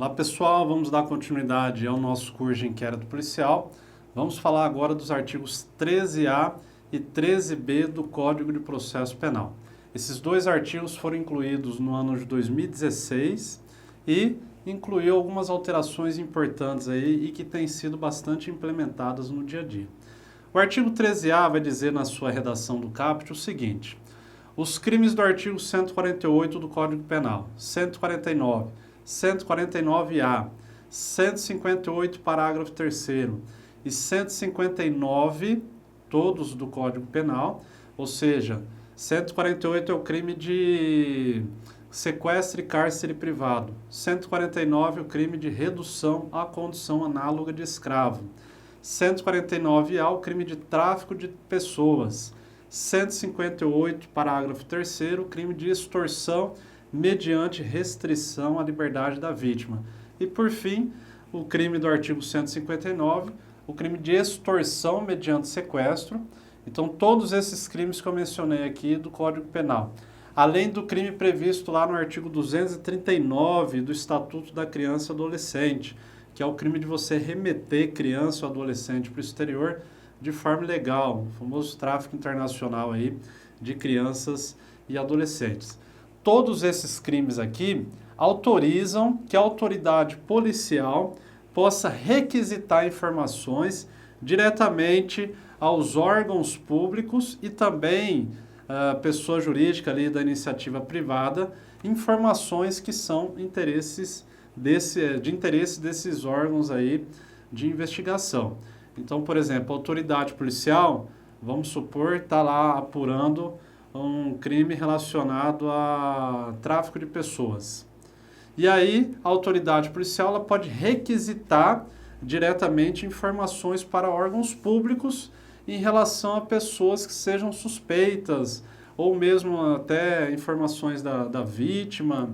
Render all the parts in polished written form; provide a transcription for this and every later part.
Olá pessoal, vamos dar continuidade ao nosso curso de inquérito policial. Vamos falar agora dos artigos 13A e 13B do Código de Processo Penal. Esses dois artigos foram incluídos no ano de 2016 e incluiu algumas alterações importantes aí e que têm sido bastante implementadas no dia a dia. O artigo 13A vai dizer na sua redação do caput o seguinte: os crimes do artigo 148 do Código Penal, 149, 149A, 158, parágrafo 3º e 159, todos do Código Penal, ou seja, 148 é o crime de sequestro e cárcere privado, 149 é o crime de redução à condição análoga de escravo, 149A o crime de tráfico de pessoas, 158, parágrafo 3º, o crime de extorsão mediante restrição à liberdade da vítima. E, por fim, o crime do artigo 159, o crime de extorsão mediante sequestro. Então, todos esses crimes que eu mencionei aqui do Código Penal. Além do crime previsto lá no artigo 239 do Estatuto da Criança e Adolescente, que é o crime de você remeter criança ou adolescente para o exterior de forma ilegal, o famoso tráfico internacional aí de crianças e adolescentes. Todos esses crimes aqui autorizam que a autoridade policial possa requisitar informações diretamente aos órgãos públicos e também pessoa jurídica ali da iniciativa privada, informações que são de interesse desses órgãos aí de investigação. Então, por exemplo, a autoridade policial, vamos supor, está lá apurando um crime relacionado a tráfico de pessoas. E aí, a autoridade policial ela pode requisitar diretamente informações para órgãos públicos em relação a pessoas que sejam suspeitas, ou mesmo até informações da vítima,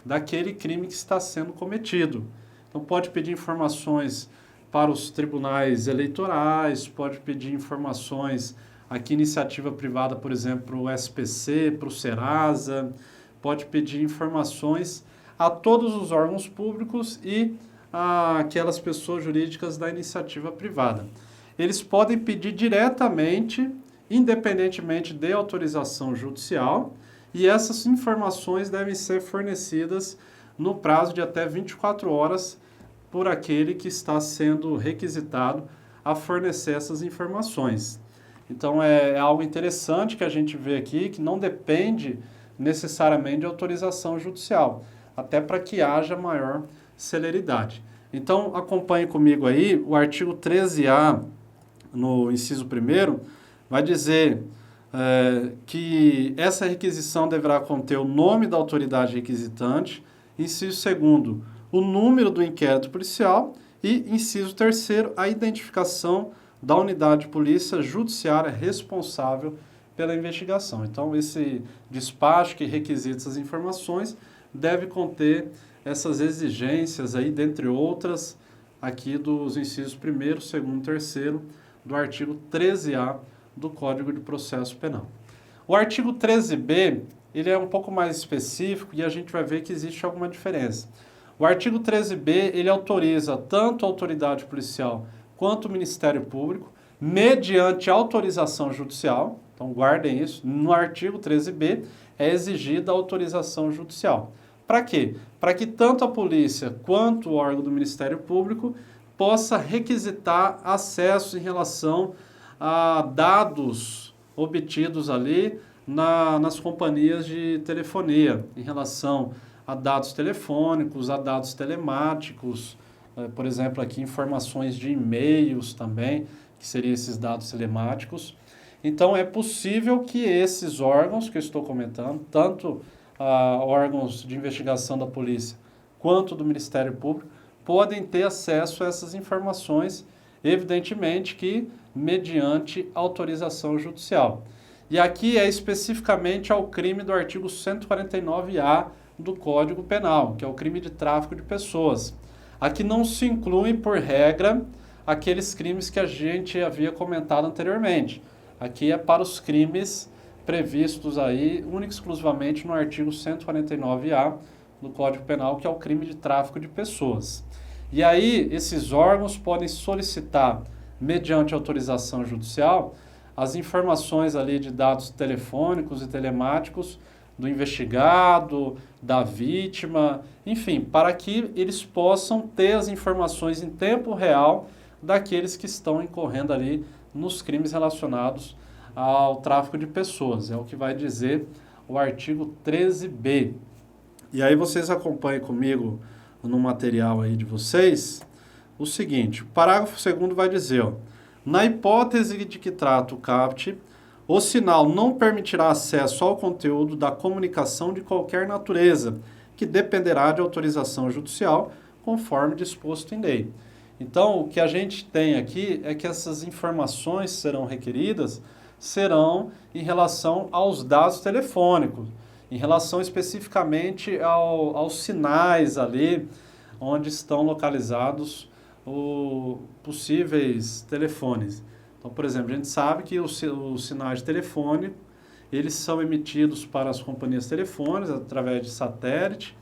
daquele crime que está sendo cometido. Então, pode pedir informações para os tribunais eleitorais, pode pedir informações aqui, iniciativa privada, por exemplo, para o SPC, para o Serasa, pode pedir informações a todos os órgãos públicos e aquelas pessoas jurídicas da iniciativa privada. Eles podem pedir diretamente, independentemente de autorização judicial, e essas informações devem ser fornecidas no prazo de até 24 horas por aquele que está sendo requisitado a fornecer essas informações. Então, é algo interessante que a gente vê aqui, que não depende necessariamente de autorização judicial, até para que haja maior celeridade. Então, acompanhe comigo aí, o artigo 13A, no inciso 1º, vai dizer que essa requisição deverá conter o nome da autoridade requisitante, inciso 2º, o número do inquérito policial e, inciso 3º, a identificação da unidade de polícia judiciária responsável pela investigação. Então, esse despacho que requisita essas informações deve conter essas exigências aí, dentre outras, aqui dos incisos 1º, 2º, 3º do artigo 13A do Código de Processo Penal. O artigo 13B, ele é um pouco mais específico e a gente vai ver que existe alguma diferença. O artigo 13B, ele autoriza tanto a autoridade policial quanto o Ministério Público, mediante autorização judicial. Então, guardem isso. No artigo 13B, é exigida a autorização judicial. Para quê? Para que tanto a polícia quanto o órgão do Ministério Público possa requisitar acesso em relação a dados obtidos ali nas companhias de telefonia, em relação a dados telefônicos, a dados telemáticos, por exemplo, aqui informações de e-mails também, que seriam esses dados telemáticos. Então, é possível que esses órgãos que eu estou comentando, tanto órgãos de investigação da polícia quanto do Ministério Público, podem ter acesso a essas informações, evidentemente que mediante autorização judicial. E aqui é especificamente ao crime do artigo 149A do Código Penal, que é o crime de tráfico de pessoas. Aqui não se inclui, por regra, aqueles crimes que a gente havia comentado anteriormente. Aqui é para os crimes previstos aí, única e exclusivamente no artigo 149A do Código Penal, que é o crime de tráfico de pessoas. E aí, esses órgãos podem solicitar, mediante autorização judicial, as informações ali de dados telefônicos e telemáticos do investigado, da vítima, enfim, para que eles possam ter as informações em tempo real daqueles que estão incorrendo ali nos crimes relacionados ao tráfico de pessoas. É o que vai dizer o artigo 13b. E aí vocês acompanhem comigo no material aí de vocês o seguinte, o parágrafo 2º vai dizer, ó, na hipótese de que trata o CAPT, o sinal não permitirá acesso ao conteúdo da comunicação de qualquer natureza, que dependerá de autorização judicial, conforme disposto em lei. Então, o que a gente tem aqui é que essas informações serão requeridas, serão em relação aos dados telefônicos, em relação especificamente aos sinais ali, onde estão localizados os possíveis telefones. Então, por exemplo, a gente sabe que os sinais de telefone, eles são emitidos para as companhias telefônicas através de satélite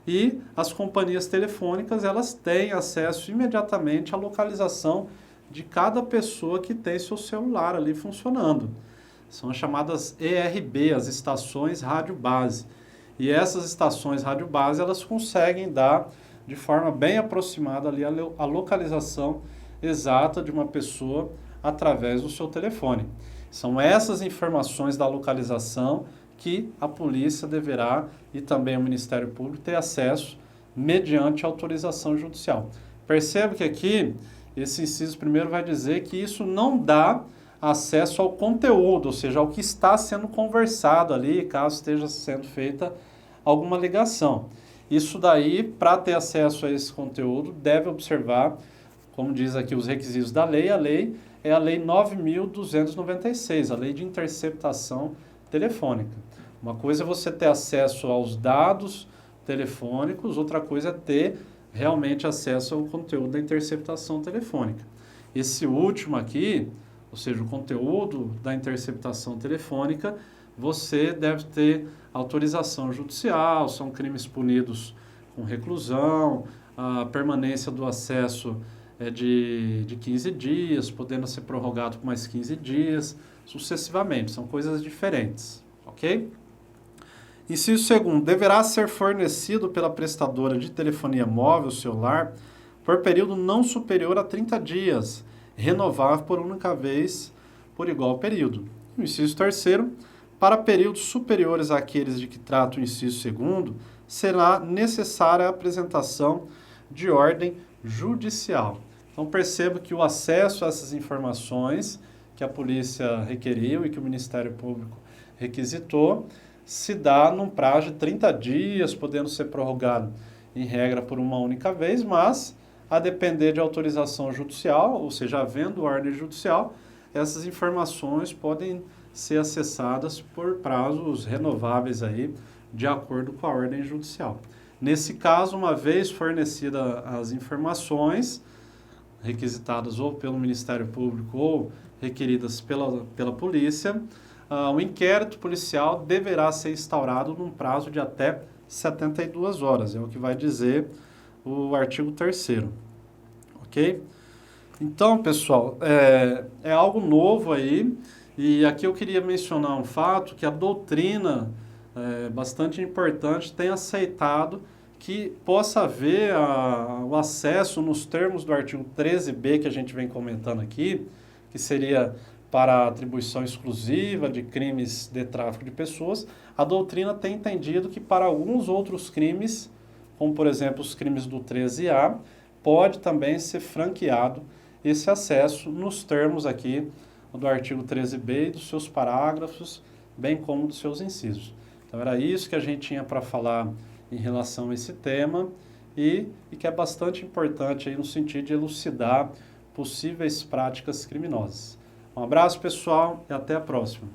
e as companhias telefônicas, elas têm acesso imediatamente à localização de cada pessoa que tem seu celular ali funcionando. São as chamadas ERB, as estações rádio base. E essas estações rádio base, elas conseguem dar de forma bem aproximada ali a localização exata de uma pessoa através do seu telefone. São essas informações da localização que a polícia deverá e também o Ministério Público ter acesso mediante autorização judicial. Percebe que aqui, esse inciso primeiro vai dizer que isso não dá acesso ao conteúdo, ou seja, ao que está sendo conversado ali, caso esteja sendo feita alguma ligação. Isso daí, para ter acesso a esse conteúdo, deve observar, como diz aqui os requisitos da lei, a lei é a Lei 9.296, a Lei de Interceptação Telefônica. Uma coisa é você ter acesso aos dados telefônicos, outra coisa é ter realmente acesso ao conteúdo da interceptação telefônica. Esse último aqui, ou seja, o conteúdo da interceptação telefônica, você deve ter autorização judicial, são crimes punidos com reclusão, a permanência do acesso é de 15 dias, podendo ser prorrogado por mais 15 dias, sucessivamente, são coisas diferentes, ok? Inciso segundo, deverá ser fornecido pela prestadora de telefonia móvel celular por período não superior a 30 dias, renovável por única vez por igual período. O inciso terceiro, para períodos superiores àqueles de que trata o inciso segundo, será necessária a apresentação de ordem judicial. Então perceba que o acesso a essas informações que a polícia requeriu e que o Ministério Público requisitou se dá num prazo de 30 dias, podendo ser prorrogado em regra por uma única vez, mas a depender de autorização judicial, ou seja, havendo ordem judicial, essas informações podem ser acessadas por prazos renováveis aí, de acordo com a ordem judicial. Nesse caso, uma vez fornecidas as informações, requisitadas ou pelo Ministério Público ou requeridas pela polícia, o inquérito policial deverá ser instaurado num prazo de até 72 horas, é o que vai dizer o artigo 3º, ok? Então, pessoal, é algo novo aí, e aqui eu queria mencionar um fato que a doutrina, bastante importante, tem aceitado que possa haver o acesso nos termos do artigo 13b que a gente vem comentando aqui, que seria para atribuição exclusiva de crimes de tráfico de pessoas. A doutrina tem entendido que para alguns outros crimes, como por exemplo os crimes do 13A, pode também ser franqueado esse acesso nos termos aqui do artigo 13b e dos seus parágrafos, bem como dos seus incisos. Então era isso que a gente tinha para falar em relação a esse tema e que é bastante importante aí no sentido de elucidar possíveis práticas criminosas. Um abraço, pessoal, e até a próxima.